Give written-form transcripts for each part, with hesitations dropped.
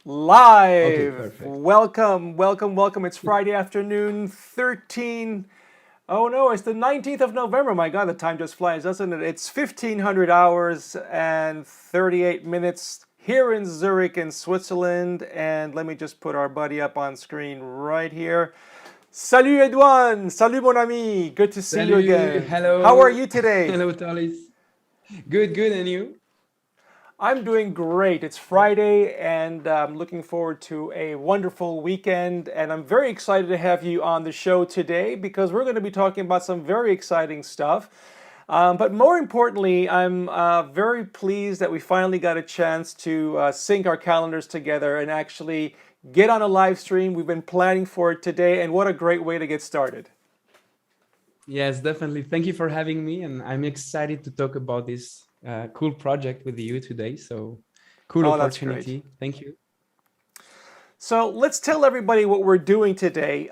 Okay, Live. perfect. Welcome. It's Friday afternoon, 13. Oh no, it's the 19th of November. My God, the time just flies, doesn't it? It's 1500 hours and 38 minutes here in Zurich in Switzerland. And let me just put our buddy up on screen right here. Salut EDWAN! Salut mon ami! Good to see you Salut, again. How are hello, you today? hello, Tolis. Good, and you? I'm doing great. It's Friday, and I'm looking forward to a wonderful weekend. And I'm very excited to have you on the show today because we're going to be talking about some very exciting stuff. But more importantly, I'm very pleased that we finally got a chance to sync our calendars together and actually get on a live stream. We've been planning for it today, and what a great way to get started. Yes, definitely. Thank you for having me, and I'm excited to talk about this cool project with you today. So, cool Oh, that's great. opportunity. Thank you. So let's tell everybody what we're doing today.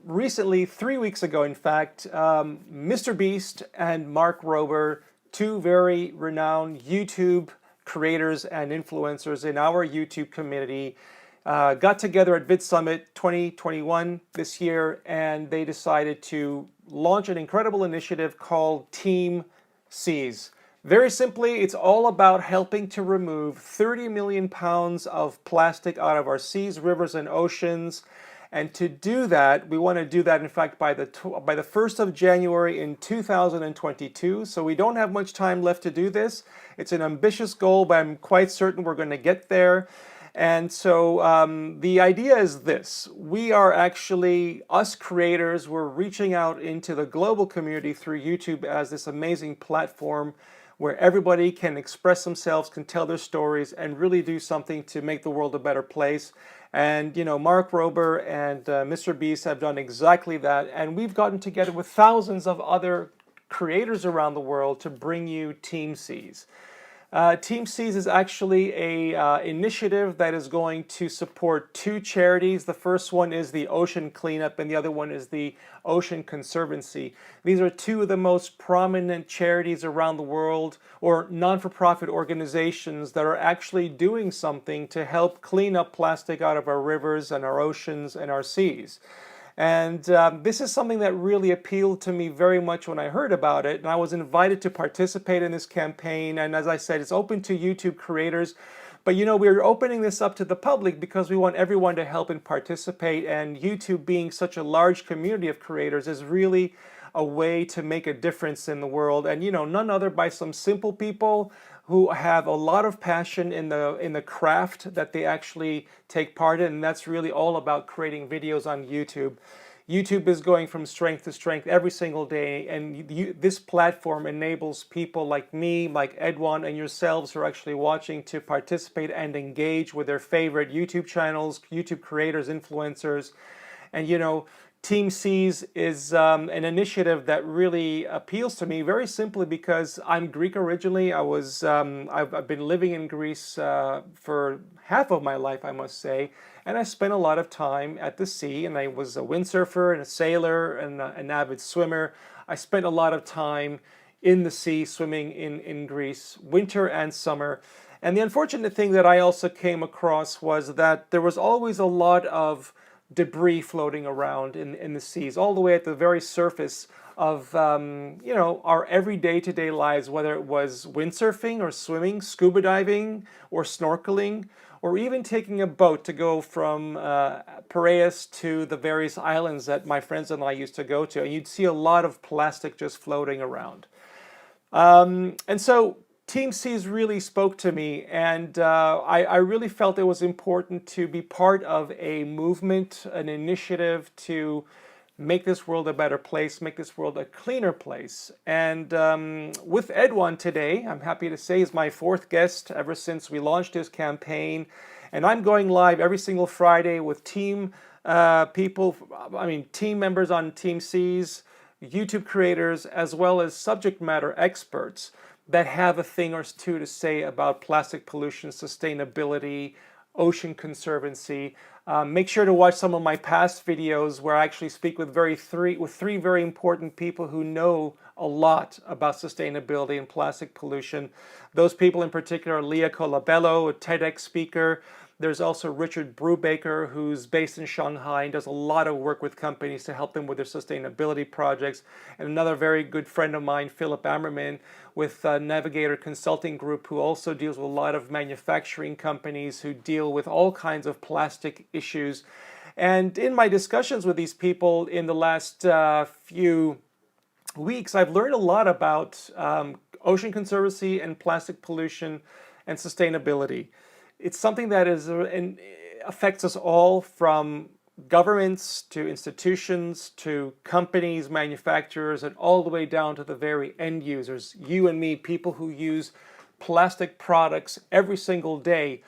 Recently, 3 weeks ago, in fact, Mr. Beast and Mark Rober, two very renowned YouTube creators and influencers in our YouTube community, got together at VidSummit 2021 this year, and they decided to launch an incredible initiative called TeamSeas. Very simply, it's all about helping to remove 30 million pounds of plastic out of our seas, rivers, and oceans. And to do that, we want to do that, in fact, by the 1st of January in 2022. So we don't have much time left to do this. It's an ambitious goal, but I'm quite certain we're going to get there. And so the idea is this. We are actually, us creators, we're reaching out into the global community through YouTube as this amazing platform where everybody can express themselves, can tell their stories, and really do something to make the world a better place. And, you know, Mark Rober and Mr. Beast have done exactly that. And we've gotten together with thousands of other creators around the world to bring you TeamSeas. TeamSeas is actually a initiative that is going to support two charities. The first one is the Ocean Cleanup, and the other one is the Ocean Conservancy. These are two of the most prominent charities around the world, or non-for-profit organizations that are actually doing something to help clean up plastic out of our rivers and our oceans and our seas. And this is something that really appealed to me very much when I heard about it. And I was invited to participate in this campaign. And as I said, it's open to YouTube creators. But you know, we're opening this up to the public because we want everyone to help and participate. And YouTube, being such a large community of creators, is really a way to make a difference in the world. And you know, none other by some simple people who have a lot of passion in the craft that they actually take part in. And that's really all about creating videos on YouTube. YouTube is going from strength to strength every single day, and this platform enables people like me, like EDWAN, and yourselves who are actually watching to participate and engage with their favorite YouTube channels, YouTube creators, influencers. And you know, TeamSeas is an initiative that really appeals to me very simply because I'm Greek originally. I've been living in Greece for half of my life, I must say, and I spent a lot of time at the sea. And I was a windsurfer and a sailor and an avid swimmer. I spent a lot of time in the sea swimming in Greece, winter and summer. And the unfortunate thing that I also came across was that there was always a lot of debris floating around in the seas, all the way at the very surface of you know, our everyday to day lives, whether it was windsurfing or swimming, scuba diving or snorkeling, or even taking a boat to go from Piraeus to the various islands that my friends and I used to go to. And you'd see a lot of plastic just floating around. And so TeamSeas really spoke to me, and I really felt it was important to be part of a movement, an initiative to make this world a better place, make this world a cleaner place. And with EDWAN today, I'm happy to say, is my fourth guest ever since we launched this campaign. And I'm going live every single Friday with team team members on TeamSeas, YouTube creators, as well as subject matter experts that have a thing or two to say about plastic pollution, sustainability, ocean conservancy. Make sure to watch some of my past videos where I actually speak with three very important people who know a lot about sustainability and plastic pollution. Those people in particular are Leah Colabello, a TEDx speaker, There's also Richard Brubaker, who's based in Shanghai and does a lot of work with companies to help them with their sustainability projects. And another very good friend of mine, Philip Ammerman, with Navigator Consulting Group, who also deals with a lot of manufacturing companies who deal with all kinds of plastic issues. And in my discussions with these people in the last few weeks, I've learned a lot about ocean conservancy and plastic pollution and sustainability. It's something that affects us all, from governments to institutions to companies, manufacturers, and all the way down to the very end users, you and me, people who use plastic products every single day.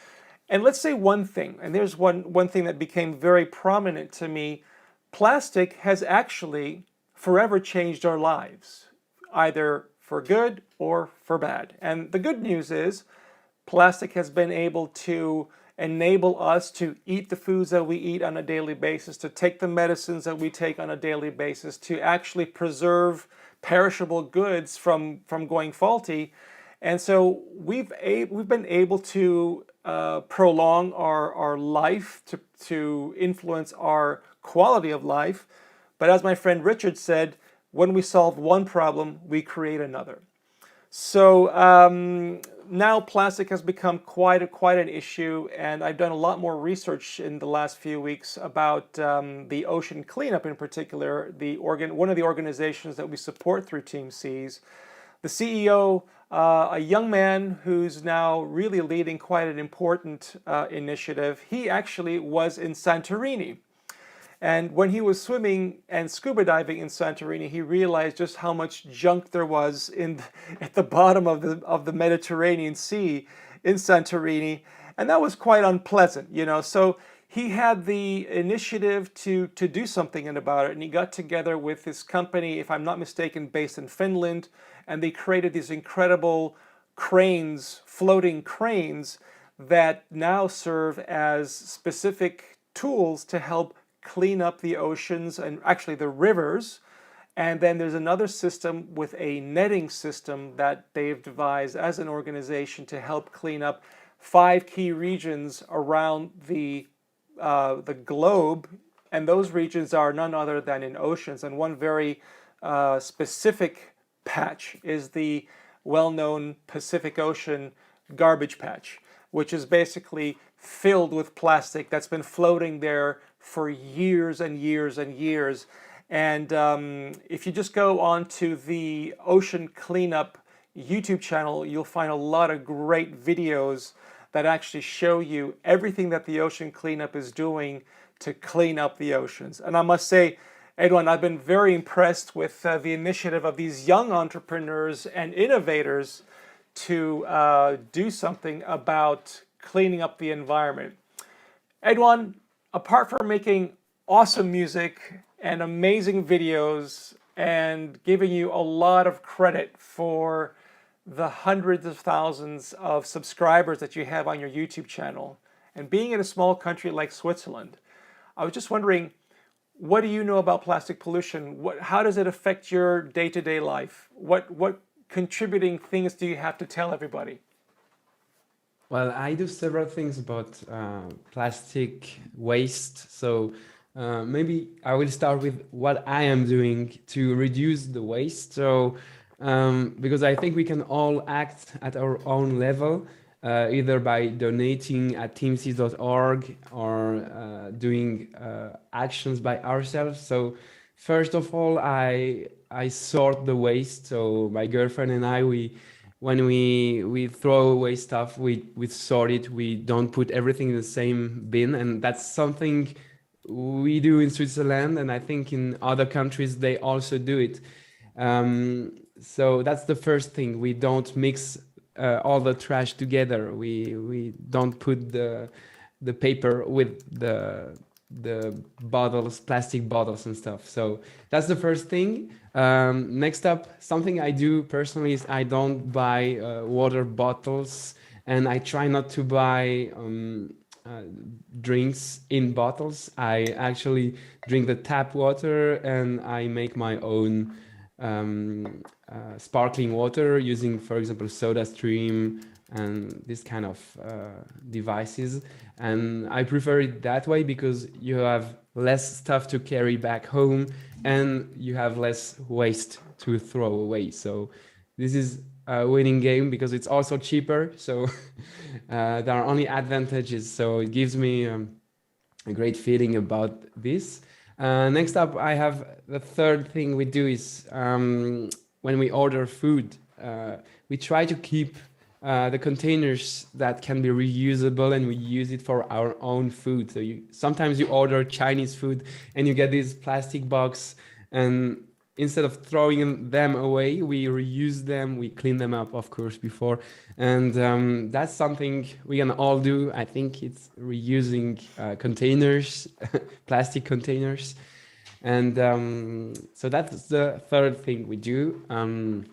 And let's say one thing, and there's one thing that became very prominent to me. Plastic has actually forever changed our lives, either for good or for bad. And the good news is plastic has been able to enable us to eat the foods that we eat on a daily basis, to take the medicines that we take on a daily basis, to actually preserve perishable goods from going faulty. And so we've been able to prolong our life, to influence our quality of life. But as my friend Richard said, when we solve one problem, we create another. So now plastic has become quite an issue, and I've done a lot more research in the last few weeks about the ocean cleanup in particular. One of the organizations that we support through TeamSeas, the CEO, a young man who's now really leading quite an important initiative. He actually was in Santorini. And when he was swimming and scuba diving in Santorini, he realized just how much junk there was at the bottom of the Mediterranean Sea in Santorini, and that was quite unpleasant, you know. So he had the initiative to do something about it, and he got together with this company, if I'm not mistaken, based in Finland, and they created these incredible cranes, floating cranes, that now serve as specific tools to help clean up the oceans and actually the rivers. And then there's another system with a netting system that they've devised as an organization to help clean up 5 key regions around the globe. And those regions are none other than in oceans. And one very specific patch is the well-known Pacific Ocean garbage patch, which is basically filled with plastic that's been floating there for years and years and years. And if you just go on to the Ocean Cleanup YouTube channel, you'll find a lot of great videos that actually show you everything that the Ocean Cleanup is doing to clean up the oceans. And I must say, Edwan, I've been very impressed with the initiative of these young entrepreneurs and innovators to do something about cleaning up the environment. Edwan, apart from making awesome music and amazing videos and giving you a lot of credit for the hundreds of thousands of subscribers that you have on your YouTube channel, and being in a small country like Switzerland, I was just wondering, what do you know about plastic pollution? How does it affect your day-to-day life? What contributing things do you have to tell everybody? Well, I do several things about plastic waste. So maybe I will start with what I am doing to reduce the waste. So because I think we can all act at our own level, either by donating at teamseas.org or doing actions by ourselves. So first of all, I sort the waste. So my girlfriend and I, when we throw away stuff, we sort it. We don't put everything in the same bin, and that's something we do in Switzerland, and I think in other countries they also do it. So that's the first thing. We don't mix all the trash together. We don't put the paper with the bottles, plastic bottles and stuff. So that's the first thing. Next up, something I do personally is I don't buy water bottles, and I try not to buy drinks in bottles. I actually drink the tap water, and I make my own sparkling water using, for example, SodaStream and this kind of devices. And I prefer it that way because you have less stuff to carry back home and you have less waste to throw away. So this is a winning game because it's also cheaper. So there are only advantages. So it gives me a great feeling about this. Next up, I have the third thing we do is when we order food, we try to keep the containers that can be reusable, and we use it for our own food. So sometimes you order Chinese food and you get this plastic box, and instead of throwing them away, we reuse them, we clean them up, of course, before. And that's something we can all do. I think it's reusing containers, plastic containers. And so that's the third thing we do. And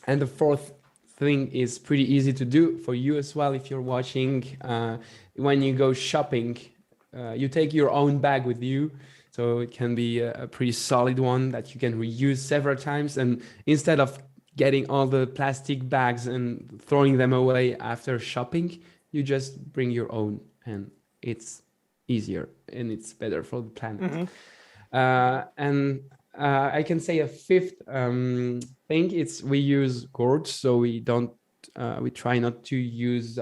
the fourth thing is pretty easy to do for you as well if you're watching. When you go shopping, you take your own bag with you. So it can be a pretty solid one that you can reuse several times. And instead of getting all the plastic bags and throwing them away after shopping, you just bring your own, and it's easier and it's better for the planet. And I can say a fifth thing, it's we use gourds. So we try not to use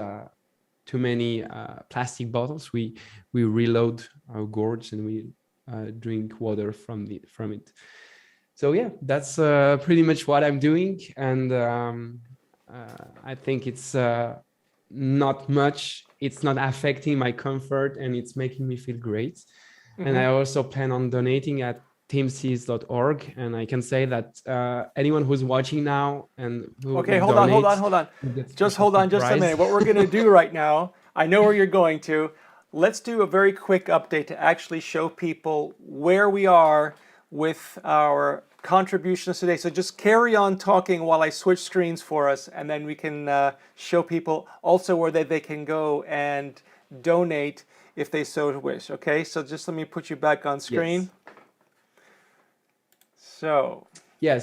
too many plastic bottles. We reload our gourds and we drink water from it. So yeah, that's pretty much what I'm doing, and I think it's not much. It's not affecting my comfort, and it's making me feel great. And I also plan on donating at TeamSeas.org, and I can say that anyone who's watching now and who hold on. Just hold on just a minute. What we're going to do right now, I know where you're going to. Let's do a very quick update to actually show people where we are with our contributions today. So just carry on talking while I switch screens for us, and then we can show people also where they can go and donate if they so wish. Okay, so just let me put you back on screen. Yes. So yeah,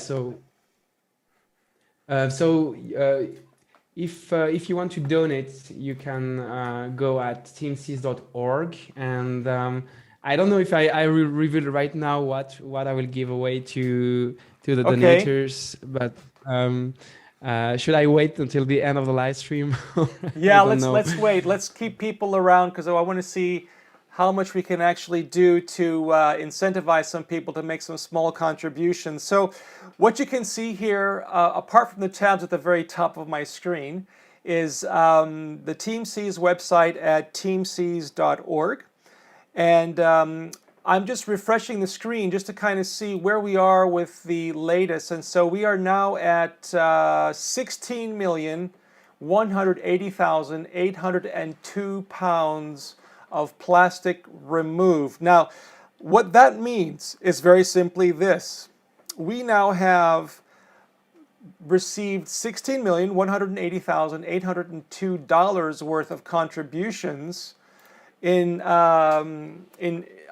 if you want to donate, you can go at teamseas.org, and I don't know if I will reveal right now what I will give away to the donators, but should I wait until the end of the live stream? Yeah, let's wait. Let's keep people around because I want to see how much we can actually do to incentivize some people to make some small contributions. So what you can see here, apart from the tabs at the very top of my screen, is the TeamSeas website at teamseas.org. And I'm just refreshing the screen just to kind of see where we are with the latest. And so we are now at 16,180,802 pounds of plastic removed. Now, what that means is very simply this. We now have received $16,180,802 worth of contributions in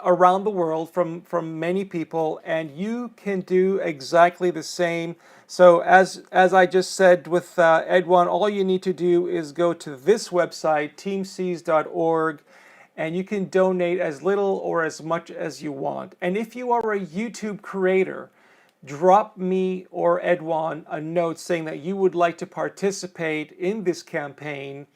around the world from many people, and you can do exactly the same. So as I just said with EDWAN, all you need to do is go to this website, teamseas.org, and you can donate as little or as much as you want. And if you are a YouTube creator, drop me or EDWAN a note saying that you would like to participate in this campaign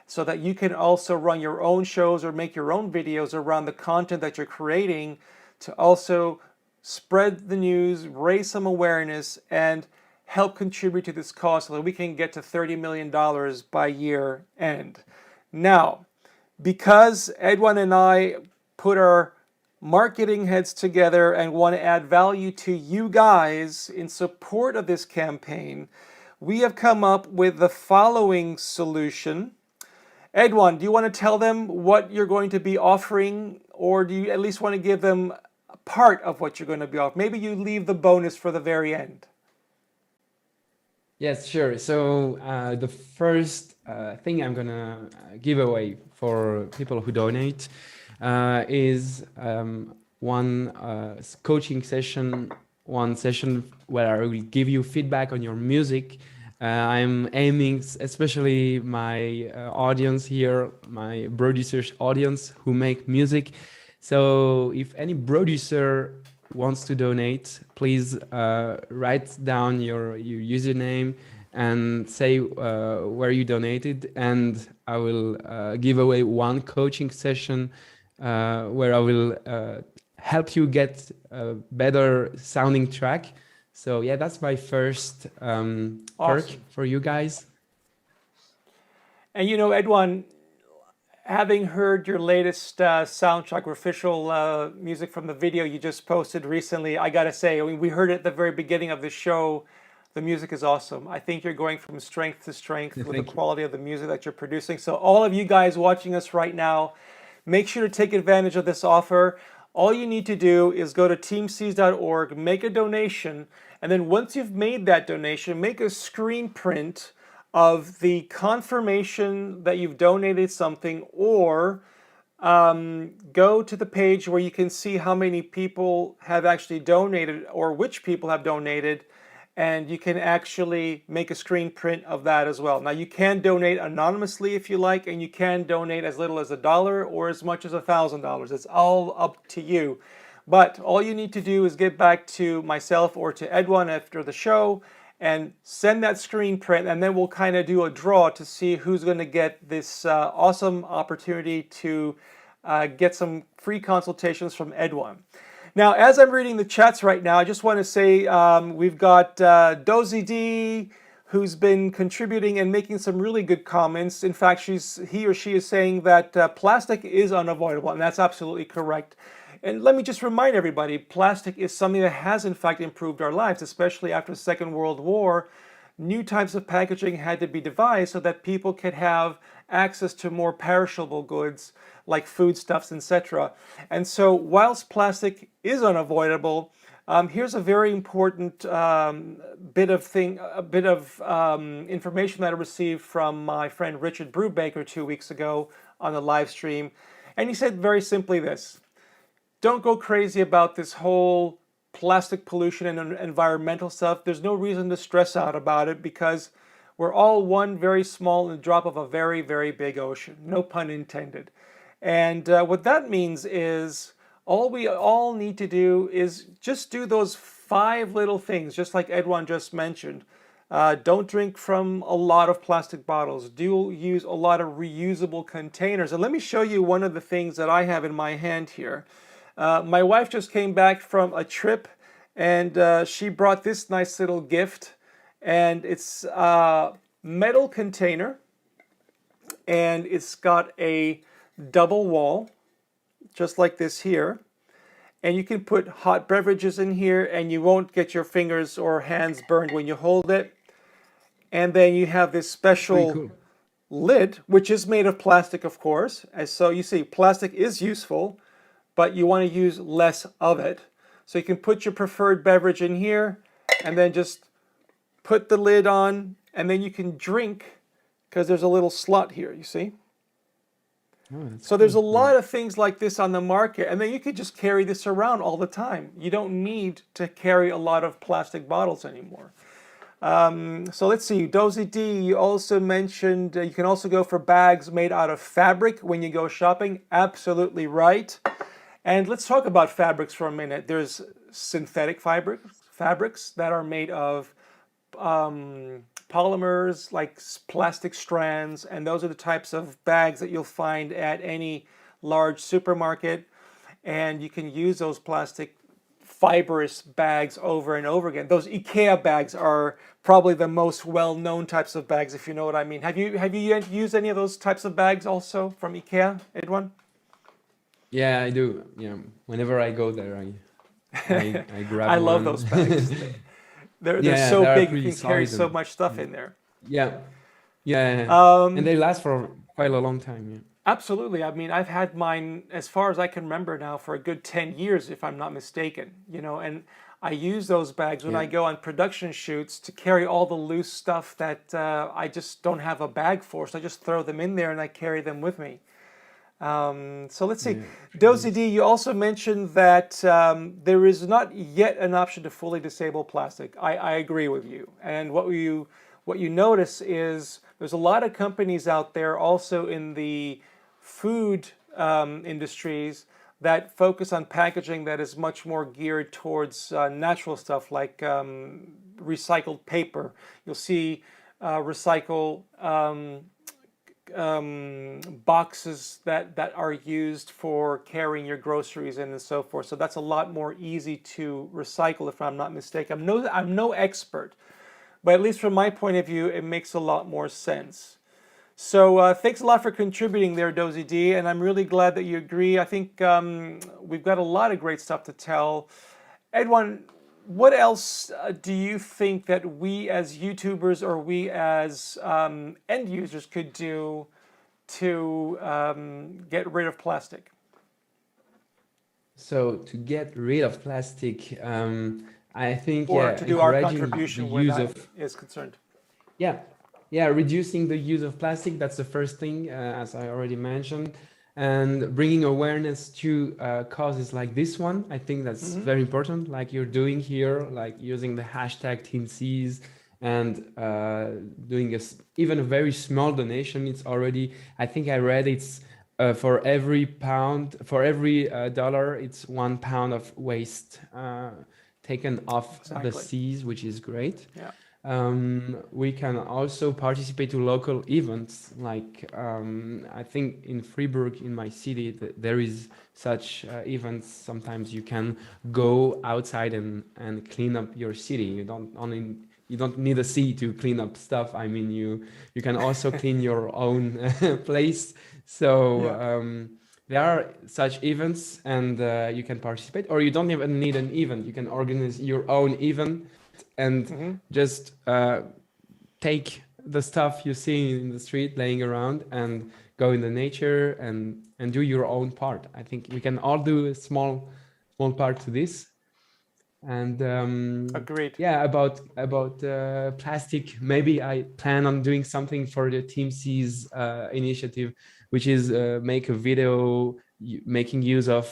so that you can also run your own shows or make your own videos around the content that you're creating to also spread the news, raise some awareness, and help contribute to this cause so that we can get to $30 million by year end. Now, because EDWAN and I put our marketing heads together and want to add value to you guys in support of this campaign, we have come up with the following solution. EDWAN, do you want to tell them what you're going to be offering, or do you at least want to give them a part of what you're going to be offering? Maybe you leave the bonus for the very end. Yes, sure. So the first thing I'm gonna give away for people who donate is one coaching session, one session where I will give you feedback on your music I'm aiming, especially my audience here, my producers audience who make music. So if any producer wants to donate, please write down your username and say where you donated, and I will give away one coaching session where I will help you get a better sounding track. So yeah, that's my first perk Awesome. for you guys. And you know, EDWAN, having heard your latest soundtrack or official music from the video you just posted recently, I gotta say, I mean, we heard it at the very beginning of the show. The music is awesome. I think you're going from strength to strength with the Thank you. quality of the music that you're producing. So all of you guys watching us right now, make sure to take advantage of this offer. All you need to do is go to teamseas.org, make a donation, and then once you've made that donation, make a screen print of the confirmation that you've donated something, or go to the page where you can see how many people have actually donated or which people have donated, and you can actually make a screen print of that as well. Now you can donate anonymously if you like, and you can donate as little as $1 or as much as $1,000. It's all up to you. But all you need to do is get back to myself or to EDWAN after the show and send that screen print, and then we'll kind of do a draw to see who's going to get this awesome opportunity to get some free consultations from EDWAN. Now, as I'm reading the chats right now, I just want to say we've got Dozy D, who's been contributing and making some really good comments. In fact, he or she is saying that plastic is unavoidable, and that's absolutely correct. And let me just remind everybody, plastic is something that has in fact improved our lives, especially after the Second World War. New types of packaging had to be devised so that people could have access to more perishable goods like foodstuffs, etc. And so whilst plastic is unavoidable, here's a very important bit of information that I received from my friend Richard Brubaker 2 weeks ago on the live stream. And he said very simply this: don't go crazy about this whole plastic pollution and environmental stuff. There's no reason to stress out about it because we're all one very small drop of a very, very big ocean. No pun intended. And what that means is all we all need to do is just do those 5 little things, just like EDWAN just mentioned. Don't drink from a lot of plastic bottles. Do use a lot of reusable containers. And let me show you one of the things that I have in my hand here. My wife just came back from a trip, and she brought this nice little gift, and it's a metal container, and it's got a double wall, just like this here, and you can put hot beverages in here, and you won't get your fingers or hands burned when you hold it. And then you have this special Cool. lid, which is made of plastic, of course. And so you see, plastic is useful, but you want to use less of it. So you can put your preferred beverage in here and then just put the lid on, and then you can drink because there's a little slot here, you see? Oh, that's So there's a cool. lot of things like this on the market, and then you could just carry this around all the time. You don't need to carry a lot of plastic bottles anymore. So let's see, Dozy D, you also mentioned you can also go for bags made out of fabric when you go shopping. Absolutely right. And let's talk about fabrics for a minute. There's synthetic fabrics that are made of polymers like plastic strands, and those are the types of bags that you'll find at any large supermarket. And you can use those plastic fibrous bags over and over again. Those IKEA bags are probably the most well-known types of bags, if you know what I mean. Have you used any of those types of bags also from IKEA, EDWAN? Yeah, I do. Yeah, whenever I go there, I grab I love one. those bags. They're Yeah, so they are big, you pretty can carry solid so and much stuff in there. yeah, yeah, and Um, they last for quite a long time. Yeah. Absolutely. I mean, I've had mine as far as I can remember now for a good 10 years, if I'm not mistaken, and I use those bags when Yeah. I go on production shoots to carry all the loose stuff that I just don't have a bag for. So I just throw them in there and I carry them with me. So let's see. Yeah, pretty Dozy nice. D, you also mentioned that there is not yet an option to fully disable plastic. I agree with you. And what you notice is there's a lot of companies out there also in the food industries that focus on packaging that is much more geared towards natural stuff like recycled paper. You'll see recycle boxes that are used for carrying your groceries in and so forth. So that's a lot more easy to recycle, if I'm not mistaken. I'm no expert, but at least from my point of view, it makes a lot more sense. So thanks a lot for contributing there, Dozy D, and I'm really glad that you agree. I think we've got a lot of great stuff to tell. EDWAN, what else do you think that we as YouTubers or we as end users could do to get rid of plastic? So to get rid of plastic, I think, Or to do our encouraging the contribution where use that of, is concerned. yeah, yeah, reducing the use of plastic. That's the first thing, as I already mentioned, and bringing awareness to causes like this one. I think that's very important, like you're doing here, like using the hashtag TeamSeas and doing even a very small donation. It's already, I think I read it's for every dollar, it's 1 pound of waste taken off the Exactly. seas, which is great. Yeah. We can also participate to local events, like I think in Freiburg, in my city, there is such events. Sometimes you can go outside and clean up your city. You don't need a sea to clean up stuff. I mean, you can also clean your own place. So there are such events, and you can participate, or you don't even need an event. You can organize your own event and just take the stuff you see in the street laying around and go in the nature and do your own part. I think we can all do a small part to this. And Agreed. yeah, about plastic, maybe I plan on doing something for the TeamSeas initiative, which is make a video making use of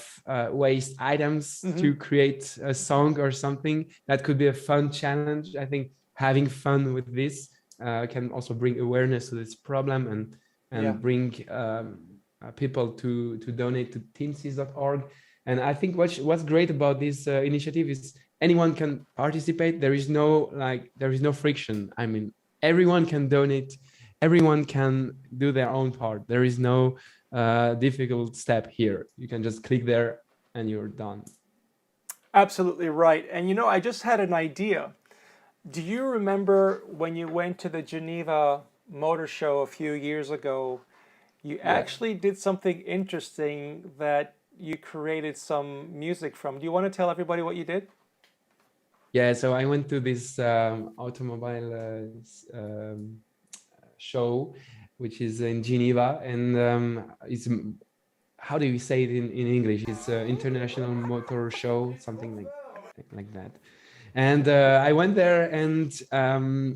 waste items to create a song or something. That could be a fun challenge. I think having fun with this can also bring awareness to this problem and bring people to donate to teamseas.org. And I think what's great about this initiative is anyone can participate. There is no friction. I mean, everyone can donate. Everyone can do their own part. There is no difficult step here. You can just click there and you're done. Absolutely right. And you know, I just had an idea. Do you remember when you went to the Geneva Motor Show a few years ago? You actually did something interesting that you created some music from. Do you want to tell everybody what you did? Yeah, so I went to this automobile show, which is in Geneva, and it's, how do you say it in English? It's an international motor show, something like that. And I went there and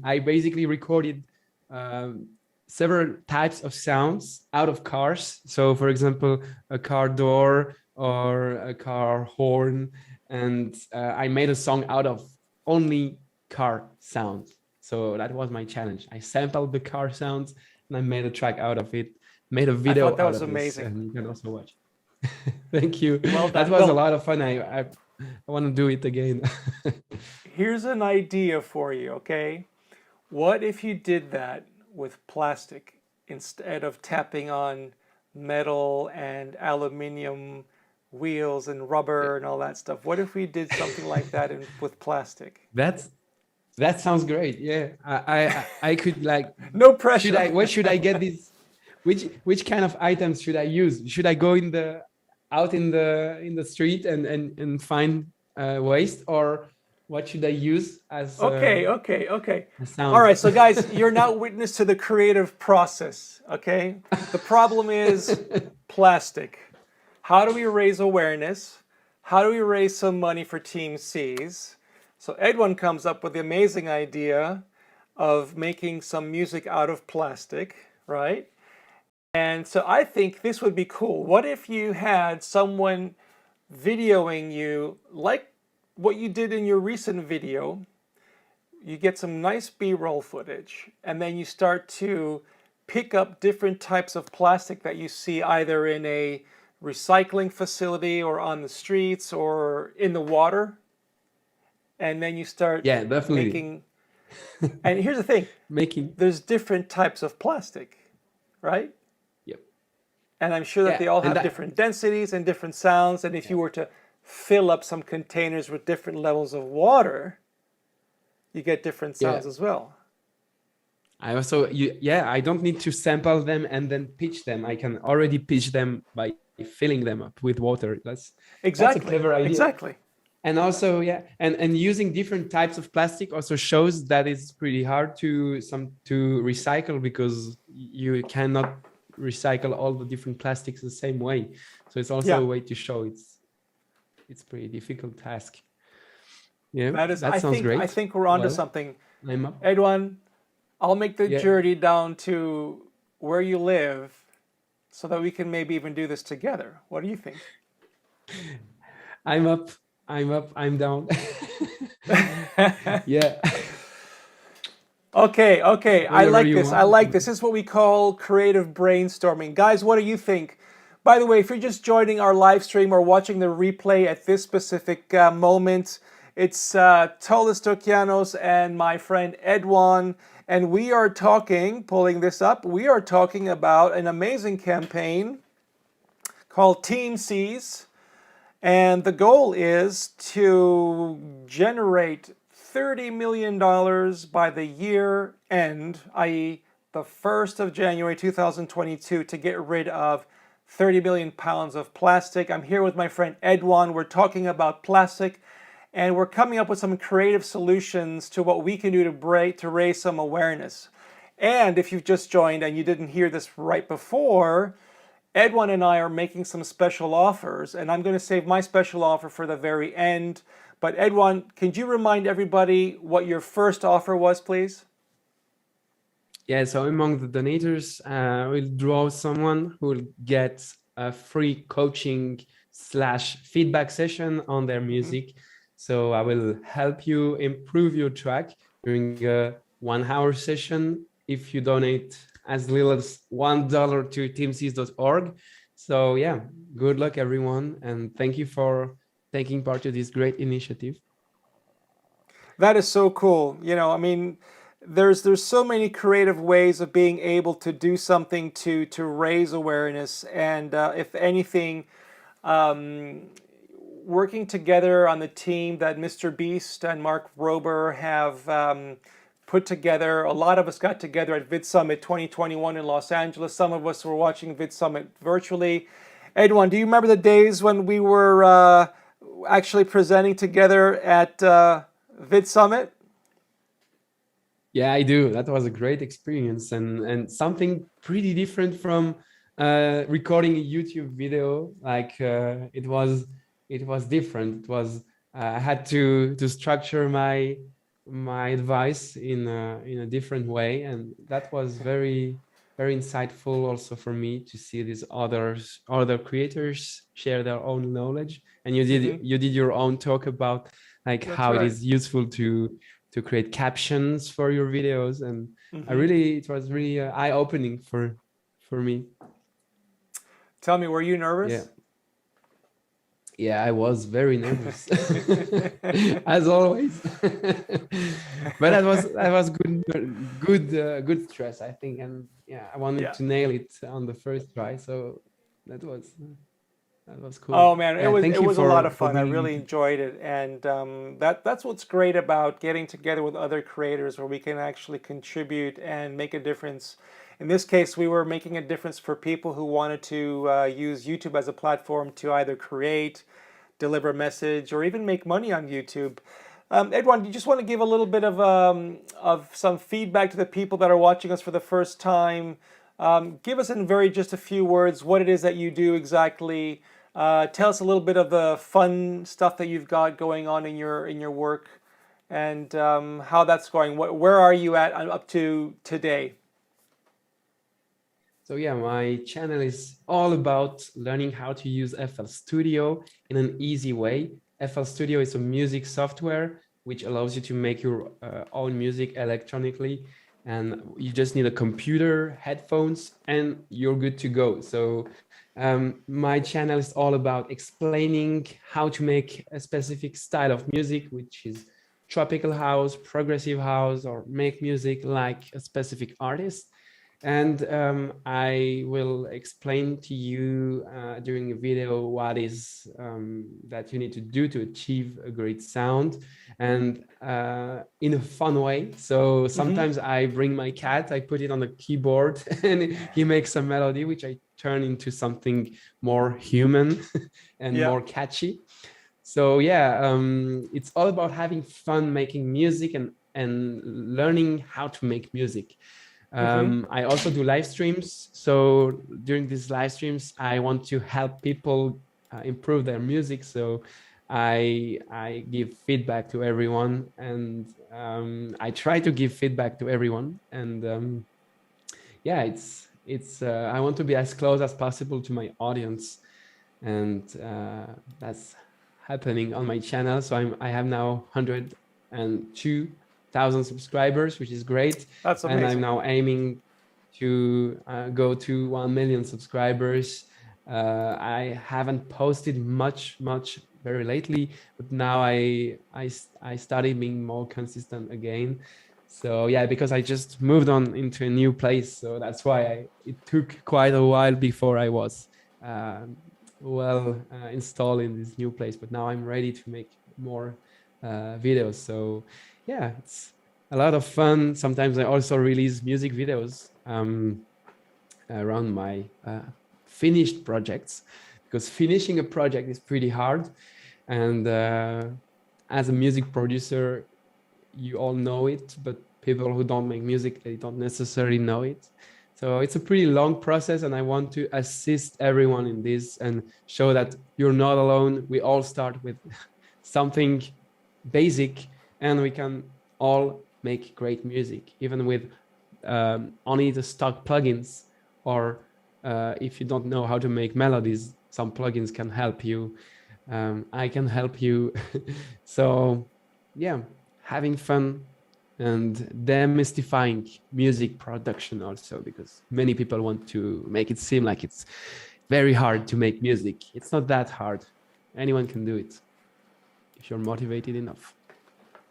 I basically recorded several types of sounds out of cars. So for example, a car door or a car horn. And I made a song out of only car sounds. So that was my challenge. I sampled the car sounds and I made a track out of it, made a video I thought that out was of amazing. this, and you can also watch. Thank you. Well That done. was a Well, lot of fun. I want to do it again. here's an idea for you, okay? What if you did that with plastic instead of tapping on metal and aluminium wheels and rubber and all that stuff? What if we did something like that with plastic? That sounds great. Yeah, I could like. No pressure. What should I get this? Which kind of items should I use? Should I go out in the street and find waste, or what should I use as Okay. a sound? All right, so guys, you're now witness to the creative process, okay? The problem is plastic. How do we raise awareness? How do we raise some money for TeamSeas? So EDWAN comes up with the amazing idea of making some music out of plastic, right? And so I think this would be cool. What if you had someone videoing you like what you did in your recent video? you get some nice B-roll footage, and then you start to pick up different types of plastic that you see either in a recycling facility or on the streets or in the water, and then you start Yeah, definitely. making, and here's the thing, Making, there's different types of plastic, right? yep. And I'm sure that Yeah, they all and have that, different densities and different sounds, and if yeah. you were to fill up some containers with different levels of water, you get different Yeah. sounds as well. I also, yeah, I don't need to sample them and then pitch them. I can already pitch them by filling them up with water. That's a Exactly, clever idea. exactly. And also, yeah, and using different types of plastic also shows that it's pretty hard to recycle, because you cannot recycle all the different plastics the same way. So it's also Yeah, a way to show it's pretty difficult task. Yeah, that is. that sounds I great. think we're onto Well, something. I'm up. Edwin, I'll make the Yeah, journey down to where you live so that we can maybe even do this together. What do you think? I'm up. I'm up. I'm down. Yeah, Okay, okay. I whenever like you this. I want. like this. This is what we call creative brainstorming. Guys, what do you think? By the way, if you're just joining our live stream or watching the replay at this specific moment, it's Tolis, Dokianos, and my friend EDWAN. And we are talking, pulling this up, we are talking about an amazing campaign called TeamSeas. And the goal is to generate $30 million by the year end, i.e. the 1st of January 2022, to get rid of 30 million pounds of plastic. I'm here with my friend EDWAN. We're talking about plastic, and we're coming up with some creative solutions to what we can do to raise some awareness. And if you've just joined and you didn't hear this right before, EDWAN and I are making some special offers, and I'm going to save my special offer for the very end. But EDWAN, can you remind everybody what your first offer was, please? Yeah, so among the donators, we'll draw someone who will get a free coaching / feedback session on their music. So I will help you improve your track during a 1-hour session if you donate as little as $1 to teamseas.org. So yeah, good luck everyone, and thank you for taking part of this great initiative. That is so cool. You know, I mean, there's so many creative ways of being able to do something to raise awareness, and if anything, working together on the team that Mr. Beast and Mark Rober have put together. A lot of us got together at VidSummit 2021 in Los Angeles. Some of us were watching VidSummit virtually. Edwin, do you remember the days when we were actually presenting together at VidSummit? Yeah, I do. That was a great experience, and something pretty different from recording a YouTube video. Like it was different. It was I had to structure my advice in a different way, and that was very insightful also for me to see these other creators share their own knowledge. And you did your own talk about like That's how it right. is useful to create captions for your videos, and it was really eye-opening for me. Tell me, were you Yeah. nervous? Yeah, I was very nervous as always. But that was good stress, I think, and yeah, I wanted Yeah. to nail it on the first try, so that was cool. Oh man, Yeah, thank it you was a lot of for fun. I bringing really it. enjoyed it, and that's what's great about getting together with other creators, where we can actually contribute and make a difference. In this case, we were making a difference for people who wanted to use YouTube as a platform to either create, deliver a message, or even make money on YouTube. Edwin, do you just want to give a little bit of some feedback to the people that are watching us for the first time? Give us in just a few words what it is that you do exactly. Tell us a little bit of the fun stuff that you've got going on in your work, and how that's going. Where are you at up to today? So yeah, my channel is all about learning how to use FL Studio in an easy way. FL Studio is a music software which allows you to make your own music electronically. And you just need a computer, headphones, and you're good to go. So my channel is all about explaining how to make a specific style of music, which is tropical house, progressive house, or make music like a specific artist. And I will explain to you during a video what is that you need to do to achieve a great sound, and in a fun way. So sometimes I bring my cat, I put it on the keyboard, and he makes a melody, which I turn into something more human and more catchy. So yeah, it's all about having fun making music and learning how to make music. I also do live streams. So during these live streams, I want to help people improve their music. So I give feedback to everyone, and I try to give feedback to everyone. And yeah, it's I want to be as close as possible to my audience, and that's happening on my channel. So I have now 102,000 subscribers, which is great. That's amazing. And I'm now aiming to go to 1 million subscribers. I haven't posted much very lately, but now I started being more consistent again. So yeah, because I just moved on into a new place, so that's why it took quite a while before I was installed in this new place. But now I'm ready to make more videos. So yeah, it's a lot of fun. Sometimes I also release music videos around my finished projects, because finishing a project is pretty hard. And as a music producer, you all know it, but people who don't make music, they don't necessarily know it. So it's a pretty long process, and I want to assist everyone in this and show that you're not alone. We all start with something basic, and we can all make great music, even with only the stock plugins. Or if you don't know how to make melodies, some plugins can help you. I can help you. So yeah, having fun and demystifying music production also, because many people want to make it seem like it's very hard to make music. It's not that hard. Anyone can do it if you're motivated enough.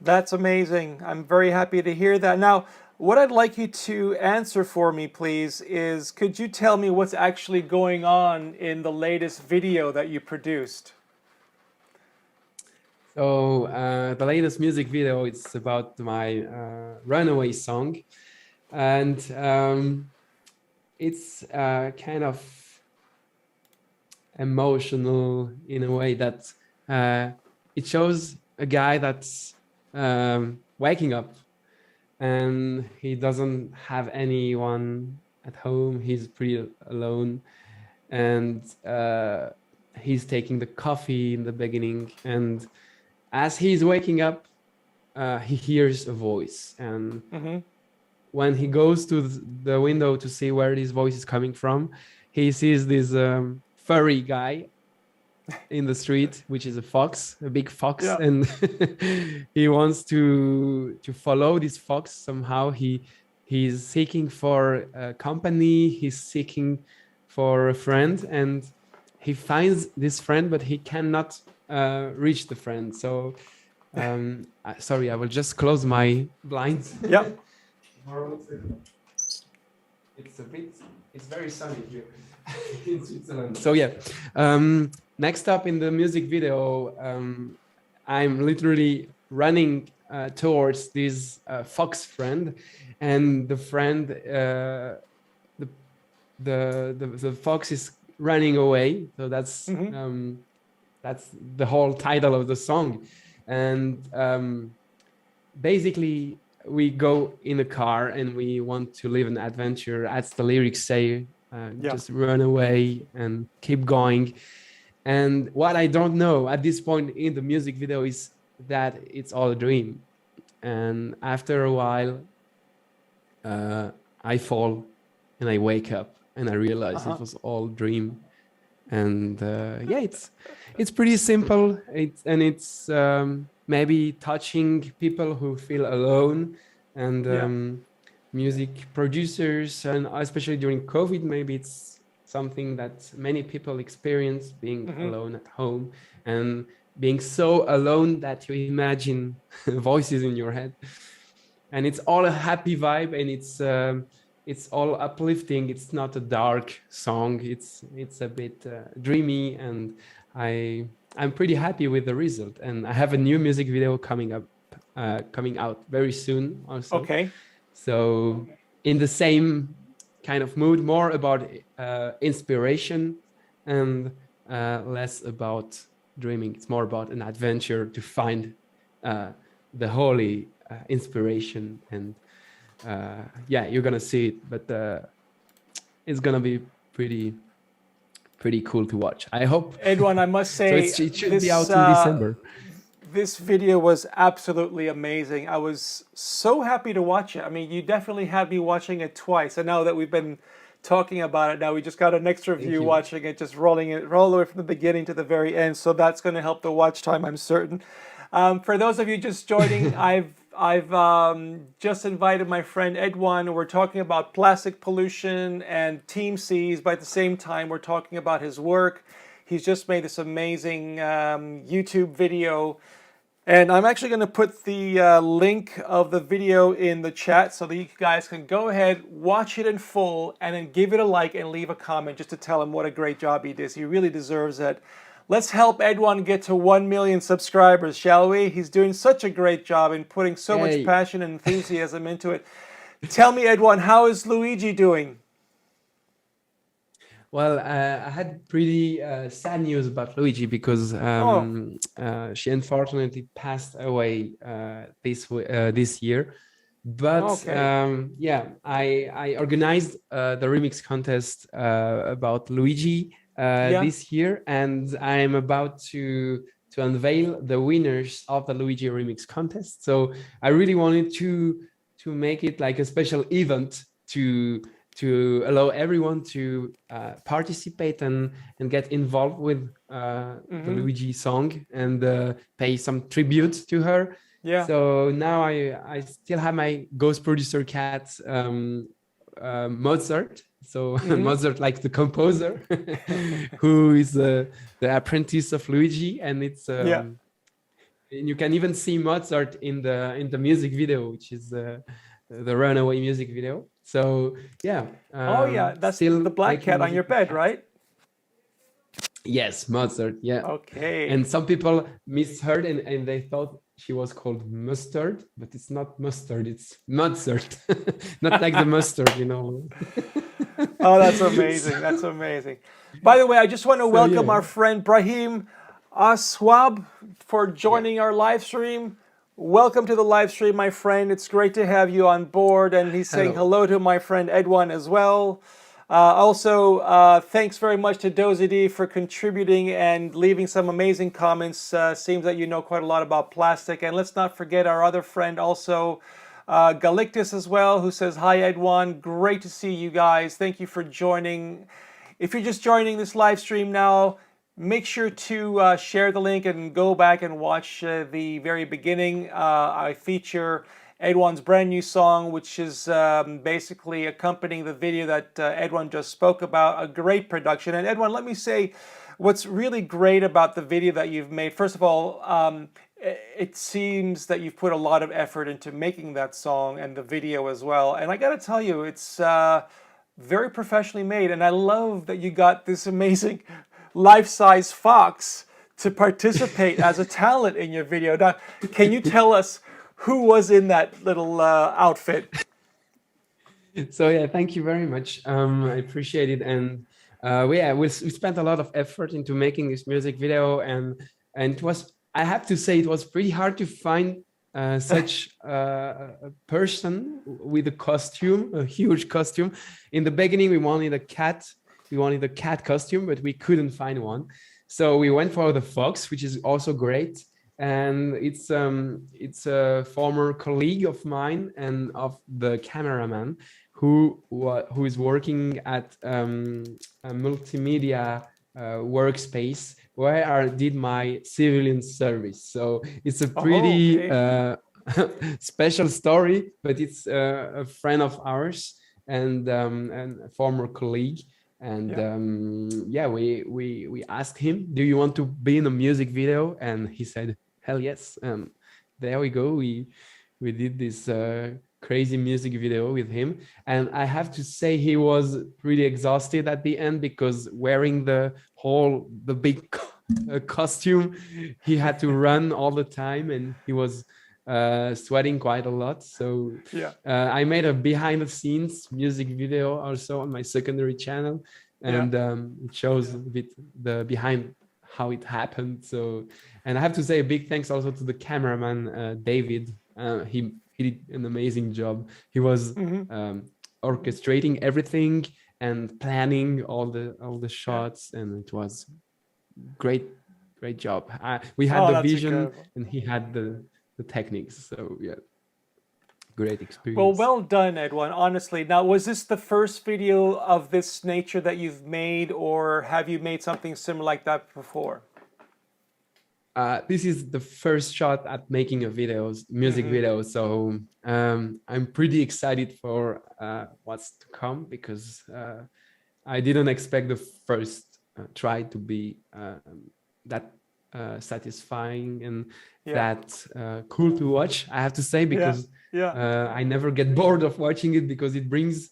That's amazing. I'm very happy to hear that. Now, what I'd like you to answer for me, please, is could you tell me what's actually going on in the latest video that you produced? So the latest music video, it's about my Runaway song. And it's kind of emotional in a way that it shows a guy that's waking up, and he doesn't have anyone at home. He's pretty alone, and he's taking the coffee in the beginning, and as he's waking up, he hears a voice, and when he goes to the window to see where this voice is coming from, he sees this furry guy in the street, which is a fox, a big fox, and he wants to follow this fox somehow. He's seeking for a company, he's seeking for a friend, and he finds this friend, but he cannot reach the friend. So sorry, I will just close my blinds. It's very sunny here in Switzerland. So yeah, next up in the music video, I'm literally running towards this fox friend, and the friend, the fox is running away. So that's the whole title of the song. And basically we go in a car and we want to live an adventure, as the lyrics say, just run away and keep going. And what I don't know at this point in the music video is that it's all a dream. And after a while, I fall and I wake up and I realize it was all dream. And yeah, it's pretty simple. It's maybe touching people who feel alone, and Yeah. music producers, and especially during COVID, maybe it's something that many people experience, being Hmm. alone at home and being so alone that you imagine voices in your head. And it's all a happy vibe, and it's all uplifting. It's not a dark song. It's a bit dreamy, and I'm pretty happy with the result. And I have a new music video coming out very soon also. Okay. So in the same kind of mood, more about inspiration and less about dreaming. It's more about an adventure to find the holy inspiration. And yeah, you're gonna see it, but it's gonna be pretty cool to watch, I hope. EDWAN, I must say, So it should this be out in December. this video was absolutely amazing. I was so happy to watch it. I mean, you definitely had me watching it twice. And now that we've been talking about it, now we just got an extra view you. watching it, just rolling it all the way from the beginning to the very end. So that's going to help the watch time, I'm certain. For those of you just joining, I've just invited my friend EDWAN. We're talking about plastic pollution and TeamSeas, but at the same time, we're talking about his work. He's just made this amazing YouTube video. And I'm actually going to put the link of the video in the chat so that you guys can go ahead, watch it in full, and then give it a like and leave a comment just to tell him what a great job he did. He really deserves it. Let's help EDWAN get to 1 million subscribers, shall we? He's doing such a great job and putting so much passion and enthusiasm into it. Tell me, EDWAN, how is Luigi doing? Well, I had pretty sad news about Luigi because she unfortunately passed away this year. But yeah, I organized the remix contest about Luigi this year, and I'm about to unveil the winners of the Luigi remix contest. So I really wanted to make it like a special event to allow everyone to participate and get involved with the Luigi song and pay some tribute to her. Yeah. So now I still have my ghost producer cat, Mozart. So Mozart, like the composer, who is the apprentice of Luigi, and it's and you can even see Mozart in the music video, which is the Runaway music video. So yeah. Oh yeah, that's the black cat on your bed, right? Yes, Mozart. Yeah. Okay. And some people misheard and they thought she was called Mustard, but it's not mustard, it's Mozart. Not like the mustard, you know. Oh, that's amazing. That's amazing. By the way, I just want to welcome our friend Brahim Aswab for joining our live stream. Welcome to the live stream, my friend. It's great to have you on board. And he's saying hello to my friend EDWAN as well. Also, thanks very much to Dozid for contributing and leaving some amazing comments. Seems that you know quite a lot about plastic. And let's not forget our other friend also, Galictus as well, who says, hi, EDWAN. Great to see you guys. Thank you for joining. If you're just joining this live stream now, make sure to share the link and go back and watch the very beginning. I feature EDWAN's brand new song, which is basically accompanying the video that EDWAN just spoke about. A great production. And EDWAN, let me say, what's really great about the video that you've made, first of all, it seems that you've put a lot of effort into making that song and the video as well. And I got to tell you, it's very professionally made. And I love that you got this amazing life-size fox to participate as a talent in your video. Now, can you tell us who was in that little outfit? So yeah, thank you very much. I appreciate it, and we spent a lot of effort into making this music video, and it was, I have to say, it was pretty hard to find such a person with a costume, a huge costume. In the beginning, we wanted a cat. We wanted a cat costume, but we couldn't find one. So we went for the fox, which is also great. And it's a former colleague of mine and of the cameraman who is working at a multimedia workspace where I did my civilian service. So it's a Oh, pretty okay. special story, but it's a friend of ours and a former colleague. And Yeah. yeah, we asked him, "Do you want to be in a music video?" And he said, "Hell yes!" And there we go. We did this crazy music video with him, and I have to say he was pretty exhausted at the end because wearing the big costume, he had to run all the time, and he was sweating quite a lot. So Yeah. I made a behind the scenes music video also on my secondary channel, Yeah. and it shows a bit the behind how it happened. So, and I have to say a big thanks also to the cameraman David. He did an amazing job. He was Mm-hmm. orchestrating everything and planning all the Yeah. shots, and it was great job. We had Oh, the that's vision, incredible. and he had the techniques. So yeah, great Well, experience. well done, Edwin. Honestly, now was this the first video of this nature that you've made, or have you made something similar like that before? This is the first shot at making a music Mm-hmm. video. So I'm pretty excited for what's to come because I didn't expect the first try to be that satisfying and Yeah. that cool to watch. I have to say Yeah. because Yeah. I never get bored of watching it because it brings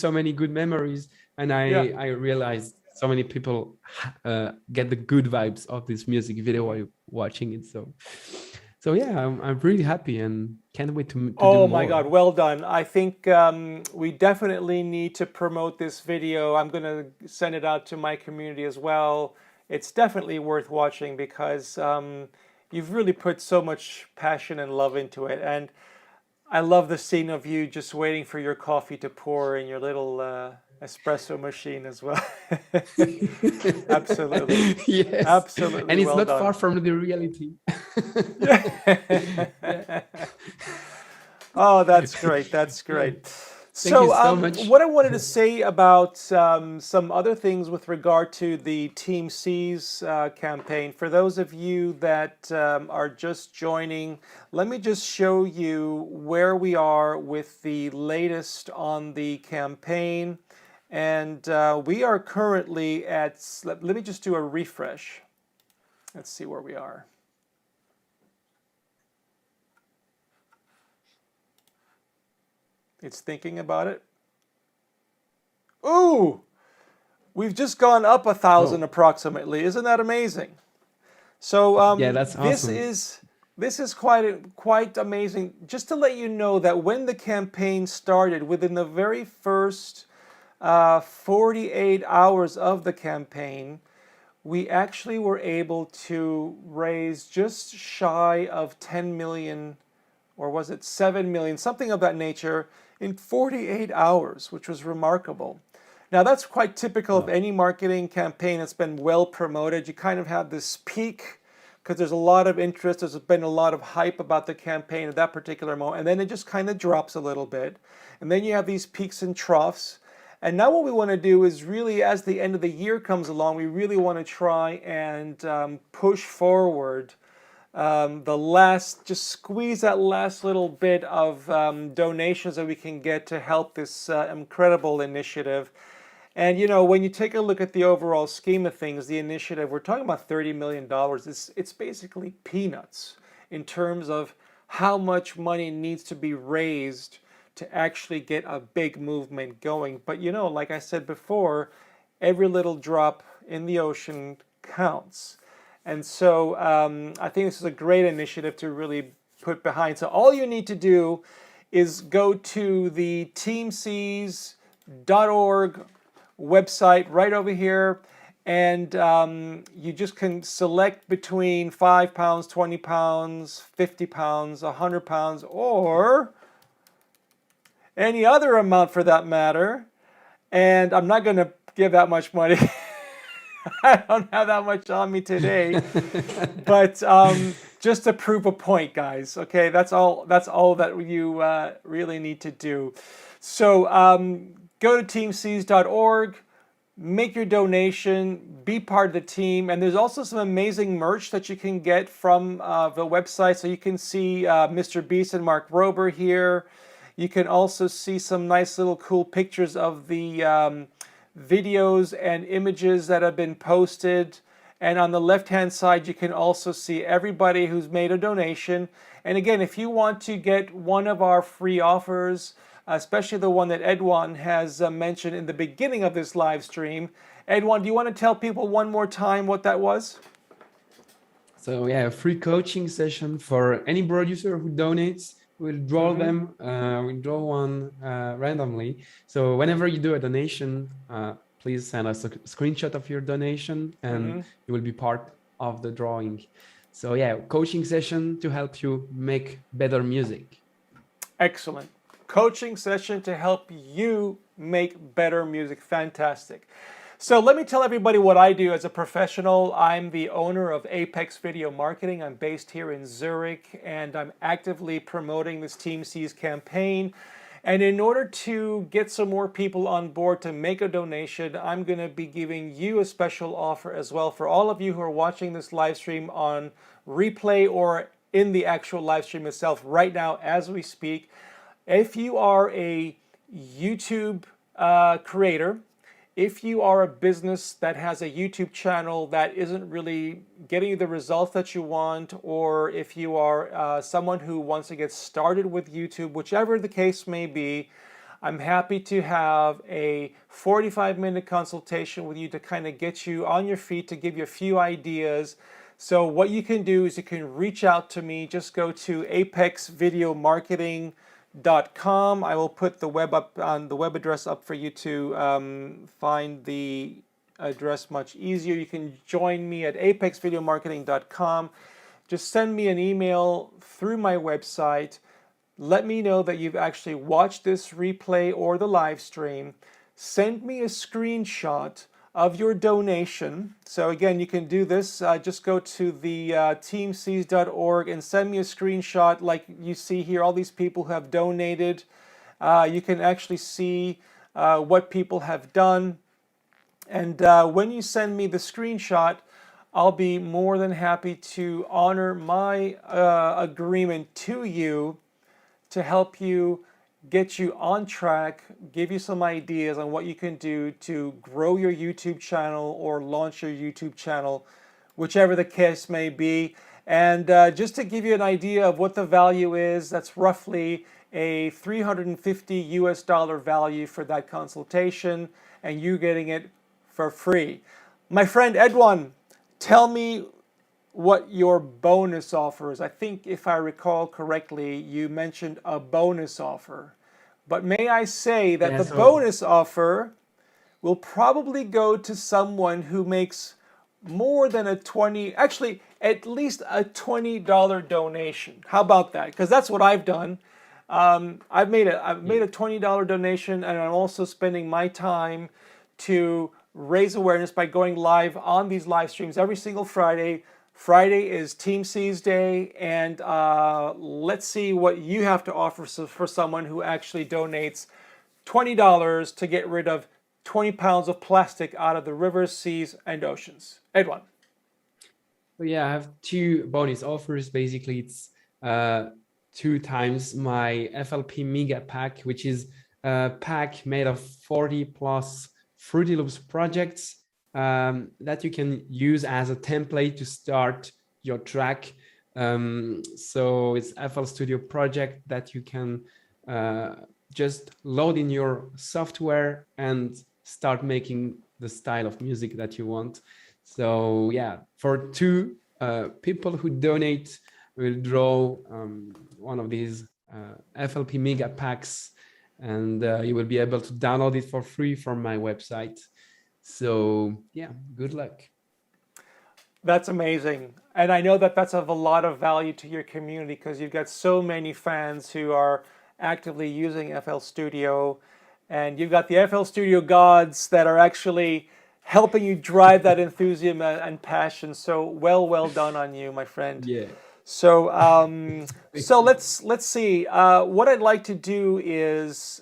so many good memories, and Yeah. I realized so many people get the good vibes of this music video while you're watching it. So yeah, I'm really happy and can't wait to do Oh my God, more. well done. I think we definitely need to promote this video. I'm going to send it out to my community as well. It's definitely worth watching because you've really put so much passion and love into it. And I love the scene of you just waiting for your coffee to pour in your little espresso machine as well. Absolutely. Yes, Absolutely and it's well not far done. from the reality. Yeah. Oh, that's great. That's Yeah. great. Thank you So, so much. what I wanted to say about some other things with regard to the TeamSeas campaign, for those of you that are just joining, let me just show you where we are with the latest on the campaign. And we are currently at, let me just do a refresh. Let's see where we are. It's thinking about it. Ooh, we've just gone up 1,000 Oh, approximately. Isn't that amazing? So yeah, that's awesome. this is quite amazing. Just to let you know that when the campaign started, within the very first 48 hours of the campaign, we actually were able to raise just shy of 10 million, or was it 7 million, something of that nature, in 48 hours, which was remarkable. Now, that's quite typical of Wow. any marketing campaign that's been well promoted. You kind of have this peak because there's a lot of interest, there's been a lot of hype about the campaign at that particular moment, and then it just kind of drops a little bit. And then you have these peaks and troughs. And now what we want to do is really, as the end of the year comes along, we really want to try and push forward the last, just squeeze that last little bit of donations that we can get to help this incredible initiative. And you know, when you take a look at the overall scheme of things, the initiative, we're talking about $30 million. It's basically peanuts in terms of how much money needs to be raised to actually get a big movement going. But you know, like I said before, every little drop in the ocean counts. And so I think this is a great initiative to really put behind. So all you need to do is go to the teamseas.org website right over here, and you just can select between £5, £20, £50, £100, or any other amount for that matter. And I'm not going to give that much money. I don't have that much on me today, but just to prove a point, guys. Okay, that's all. That's all that you really need to do. So go to teamseas.org, make your donation, be part of the team. And there's also some amazing merch that you can get from the website. So you can see Mr. Beast and Mark Rober here. You can also see some nice little cool pictures of the videos and images that have been posted. And on the left-hand side, you can also see everybody who's made a donation. And again, if you want to get one of our free offers, especially the one that EDWAN has mentioned in the beginning of this live stream. EDWAN, do you want to tell people one more time what that was? So yeah, a free coaching session for any producer who donates. We'll draw them, we'll draw one randomly. So whenever you do a donation, please send us a screenshot of your donation and you will be part of the drawing. So yeah, coaching session to help you make better music. Excellent. Coaching session to help you make better music. Fantastic. So let me tell everybody what I do as a professional. I'm the owner of Apex Video Marketing. I'm based here in Zurich, and I'm actively promoting this TeamSeas campaign. And in order to get some more people on board to make a donation, I'm going to be giving you a special offer as well for all of you who are watching this live stream on replay or in the actual live stream itself right now as we speak. If you are a YouTube creator, if you are a business that has a YouTube channel that isn't really getting you the results that you want, or if you are someone who wants to get started with YouTube, whichever the case may be, I'm happy to have a 45-minute consultation with you to kind of get you on your feet, to give you a few ideas. So what you can do is you can reach out to me. Just go to apexvideomarketing.com. I will put the web address up for you to find the address much easier. You can join me at apexvideomarketing.com. Just send me an email through my website. Let me know that you've actually watched this replay or the live stream. Send me a screenshot of your donation. So again, you can do this. Just go to the TeamSeas.org and send me a screenshot like you see here, all these people who have donated. You can actually see what people have done. And when you send me the screenshot, I'll be more than happy to honor my agreement to you to help you, get you on track, give you some ideas on what you can do to grow your YouTube channel or launch your YouTube channel, whichever the case may be. And just to give you an idea of what the value is, that's roughly a $350 value for that consultation, and you getting it for free. My friend EDWAN, tell me what your bonus offer is. I think if I recall correctly, you mentioned a bonus offer. But may I say that the bonus offer will probably go to someone who makes more than actually at least a $20 donation. How about that? Because that's what I've done. I've made a $20 donation, and I'm also spending my time to raise awareness by going live on these live streams every single Friday. Friday is TeamSeas Day, and let's see what you have to offer for someone who actually donates $20 to get rid of 20 pounds of plastic out of the rivers, seas, and oceans. EDWAN. So yeah, I have two bonus offers. Basically, it's 2 times my FLP Mega Pack, which is a pack made of 40 plus Fruity Loops projects that you can use as a template to start your track. So it's FL Studio project that you can just load in your software and start making the style of music that you want. So yeah, for 2 people who donate, we'll draw one of these FLP Mega Packs, and you will be able to download it for free from my website. So yeah, good luck. That's amazing. And I know that that's of a lot of value to your community because you've got so many fans who are actively using FL Studio, and you've got the FL Studio gods that are actually helping you drive that enthusiasm and passion. So well done on you, my friend. Yeah. So so let's see. What I'd like to do is,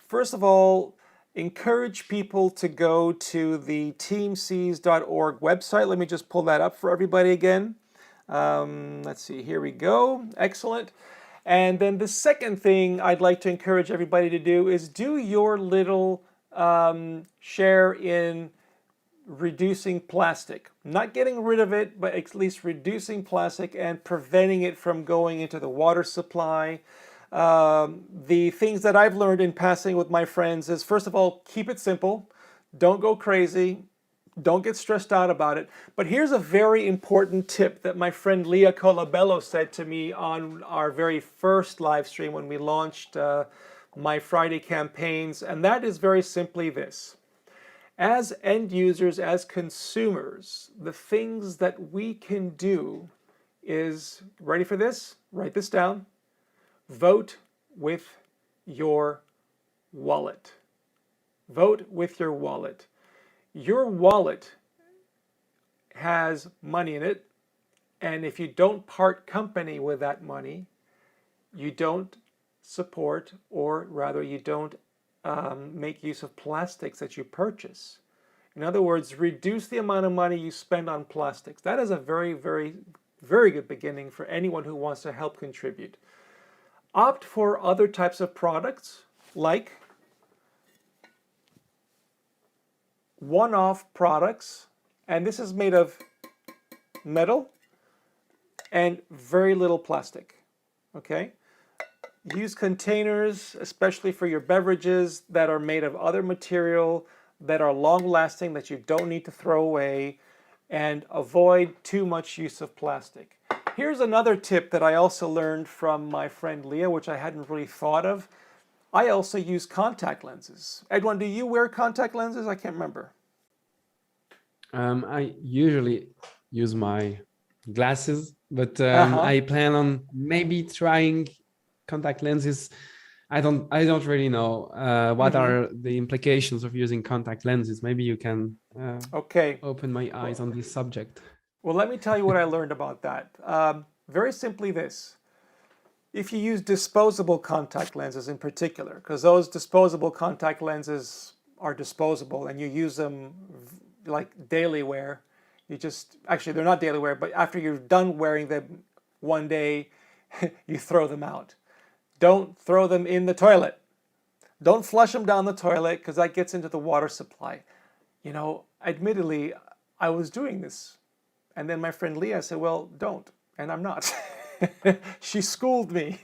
first of all, encourage people to go to the TeamSeas.org website. Let me just pull that up for everybody again. Let's see, here we go. Excellent. And then the second thing I'd like to encourage everybody to do is do your little share in reducing plastic. Not getting rid of it, but at least reducing plastic and preventing it from going into the water supply. The things that I've learned in passing with my friends is, first of all, keep it simple. Don't go crazy. Don't get stressed out about it. But here's a very important tip that my friend Leah Colabello said to me on our very first live stream when we launched my Friday campaigns. And that is very simply this. As end users, as consumers, the things that we can do is, ready for this? Write this down. Vote with your wallet. Vote with your wallet. Your wallet has money in it, and if you don't part company with that money, you don't support, or rather you don't make use of plastics that you purchase. In other words, reduce the amount of money you spend on plastics. That is a very, very, very good beginning for anyone who wants to help contribute. Opt for other types of products like one-off products, and this is made of metal and very little plastic. Okay? Use containers, especially for your beverages, that are made of other material, that are long-lasting, that you don't need to throw away, and avoid too much use of plastic. Here's another tip that I also learned from my friend Leah, which I hadn't really thought of. I also use contact lenses. Edwin, do you wear contact lenses? I can't remember. I usually use my glasses, but I plan on maybe trying contact lenses. I don't really know what are the implications of using contact lenses. Maybe you can open my eyes on this subject. Well, let me tell you what I learned about that. Very simply this. If you use disposable contact lenses in particular, because those disposable contact lenses are disposable and you use them like daily wear, actually they're not daily wear, but after you're done wearing them one day, you throw them out. Don't throw them in the toilet. Don't flush them down the toilet because that gets into the water supply. You know, admittedly, I was doing this. And then my friend Leah said, well, don't. And I'm not. She schooled me.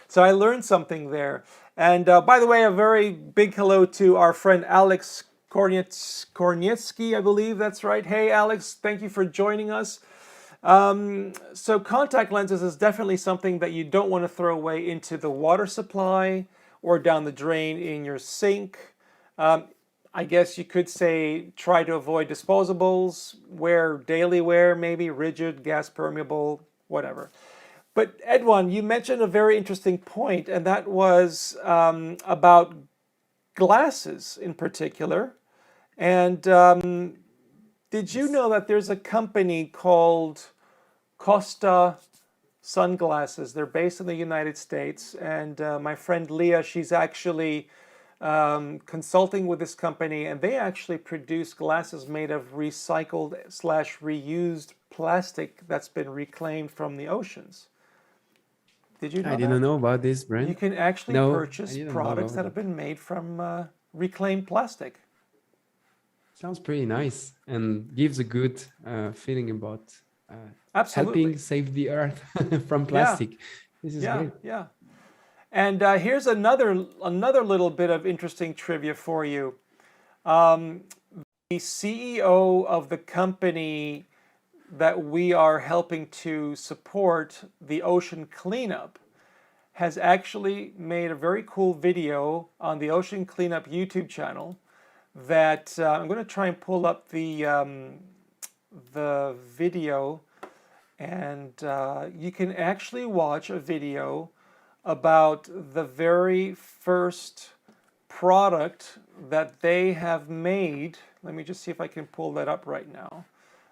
So I learned something there. And by the way, a very big hello to our friend Alex Kornietsky, I believe that's right. Hey, Alex, thank you for joining us. So contact lenses is definitely something that you don't want to throw away into the water supply or down the drain in your sink. I guess you could say try to avoid disposables, wear daily wear, maybe rigid, gas permeable, whatever. But Edwin, you mentioned a very interesting point, and that was about glasses in particular. And did you know that there's a company called Costa Sunglasses? They're based in the United States, and my friend Leah, she's actually consulting with this company, and they actually produce glasses made of recycled/reused plastic that's been reclaimed from the oceans. Did you know I didn't know about this brand. You can actually purchase products that have been made from reclaimed plastic. Sounds pretty nice and gives a good feeling about Absolutely helping save the earth from plastic. This is great. Yeah. And here's another little bit of interesting trivia for you. The CEO of the company that we are helping to support, the ocean cleanup, has actually made a very cool video on the Ocean Cleanup YouTube channel that I'm going to try and pull up the video, and you can actually watch a video about the very first product that they have made. Let me just see if I can pull that up right now,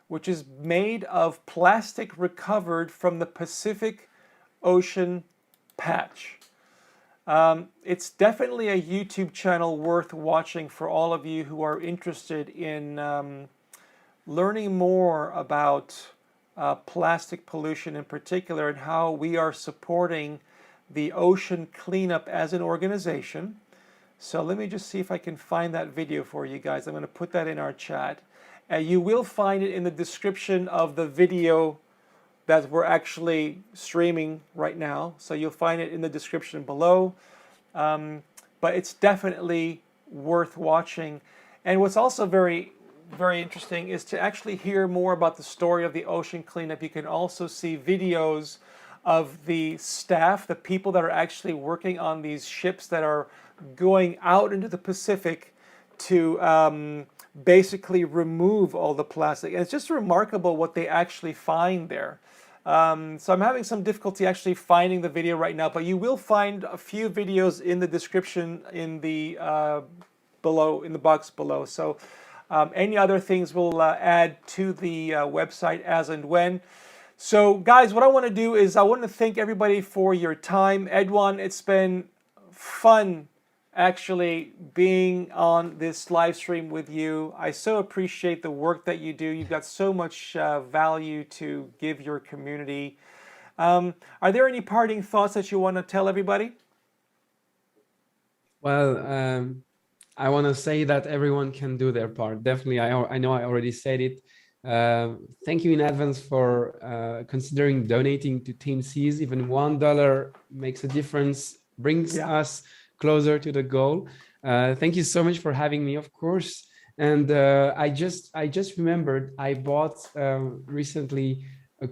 which is made of plastic recovered from the Pacific Ocean patch. It's definitely a YouTube channel worth watching for all of you who are interested in learning more about plastic pollution in particular and how we are supporting the ocean cleanup as an organization. So let me just see if I can find that video for you guys. I'm going to put that in our chat. You will find it in the description of the video that we're actually streaming right now. So you'll find it in the description below. But it's definitely worth watching. And what's also very, very interesting is to actually hear more about the story of the ocean cleanup. You can also see videos of the staff, the people that are actually working on these ships that are going out into the Pacific to basically remove all the plastic. And it's just remarkable what they actually find there. So I'm having some difficulty actually finding the video right now, but you will find a few videos in the description in the below, in the box below. So any other things we'll add to the website as and when. So guys, what I want to do is I want to thank everybody for your time. EDWAN, it's been fun actually being on this live stream with you. I so appreciate the work that you do. You've got so much value to give your community. Are there any parting thoughts that you want to tell everybody? Well, I want to say that everyone can do their part. Definitely, I know I already said it. Thank you in advance for considering donating to TeamSeas. Even $1 makes a difference, brings us closer to the goal. Thank you so much for having me, of course. And I just remembered I bought recently a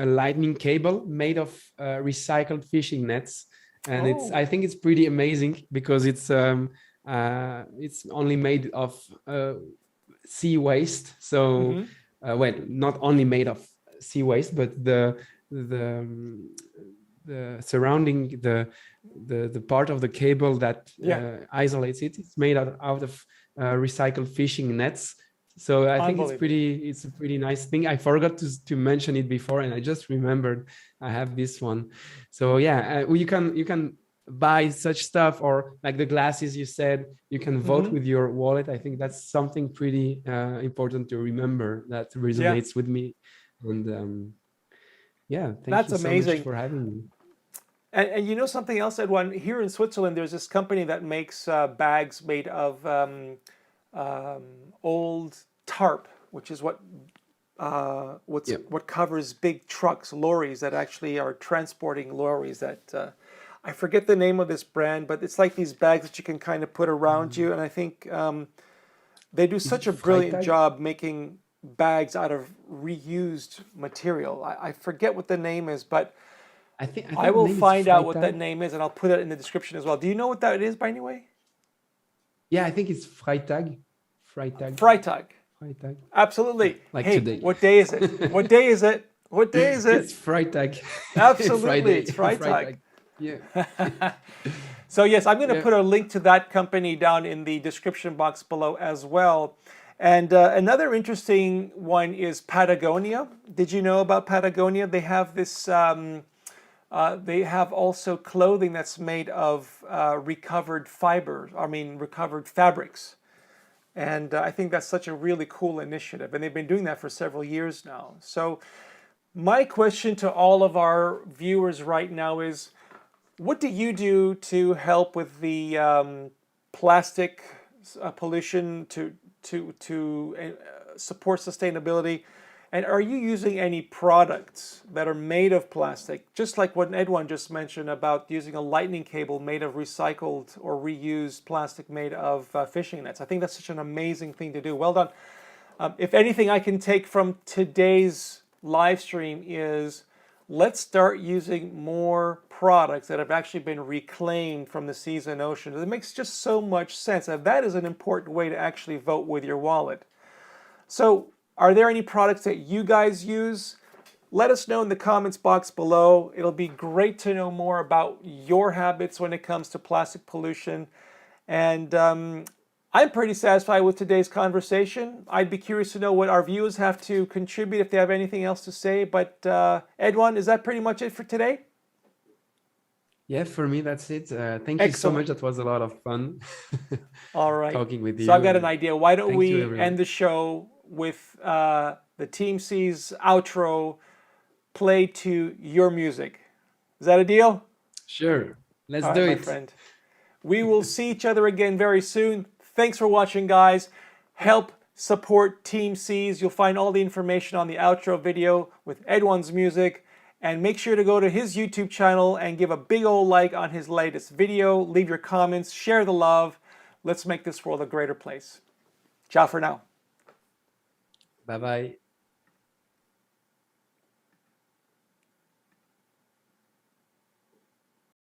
lightning cable made of recycled fishing nets, and I think it's pretty amazing because it's only made of sea waste. So well, not only made of sea waste, but the surrounding the part of the cable that isolates it, it's made out of recycled fishing nets. So I think it's a pretty nice thing. I forgot to mention it before, and I just remembered I have this one. So yeah, you can buy such stuff, or like the glasses you said, you can vote with your wallet. I think that's something pretty important to remember that resonates with me. And yeah, thank you so much for having me. And you know something else, EDWAN? Here in Switzerland, there's this company that makes bags made of old tarp, which is what covers big trucks, lorries that actually are transporting lorries. That I forget the name of this brand, but it's like these bags that you can kind of put around you. And I think they do such a brilliant job making bags out of reused material. I forget what the name is, but I will find out what that name is, and I'll put it in the description as well. Do you know what that is by any way? Yeah, I think it's Freitag. Freitag. Absolutely. Like hey, today. What day is it? What day is it? What day is it? It's Freitag. Absolutely, it's Freitag. Yeah. So yes, I'm going to put a link to that company down in the description box below as well. And another interesting one is Patagonia. Did you know about Patagonia? They have this. They have also clothing that's made of recovered fabrics. And I think that's such a really cool initiative. And they've been doing that for several years now. So my question to all of our viewers right now is, what do you do to help with the plastic pollution, to support sustainability? And are you using any products that are made of plastic, just like what EDWAN just mentioned about using a lightning cable made of recycled or reused plastic made of fishing nets? I think that's such an amazing thing to do. Well done. If anything I can take from today's live stream is, let's start using more products that have actually been reclaimed from the seas and oceans. It makes just so much sense. And that is an important way to actually vote with your wallet. So, are there any products that you guys use? Let us know in the comments box below. It'll be great to know more about your habits when it comes to plastic pollution. And I'm pretty satisfied with today's conversation. I'd be curious to know what our viewers have to contribute if they have anything else to say. But EDWAN, is that pretty much it for today? Yeah, for me, that's it. Thank you so much. Excellent. That was a lot of fun All right. talking with So I've you. got an And idea. Why don't thank you, we everyone. end the show with the TeamSeas outro play to your music? Is that a deal? Sure. Let's All right, do my it. friend. We will see each other again very soon. Thanks for watching, guys. Help support TeamSeas. You'll find all the information on the outro video with EDWAN's music. And make sure to go to his YouTube channel and give a big old like on his latest video. Leave your comments, share the love. Let's make this world a greater place. Ciao for now. Bye bye.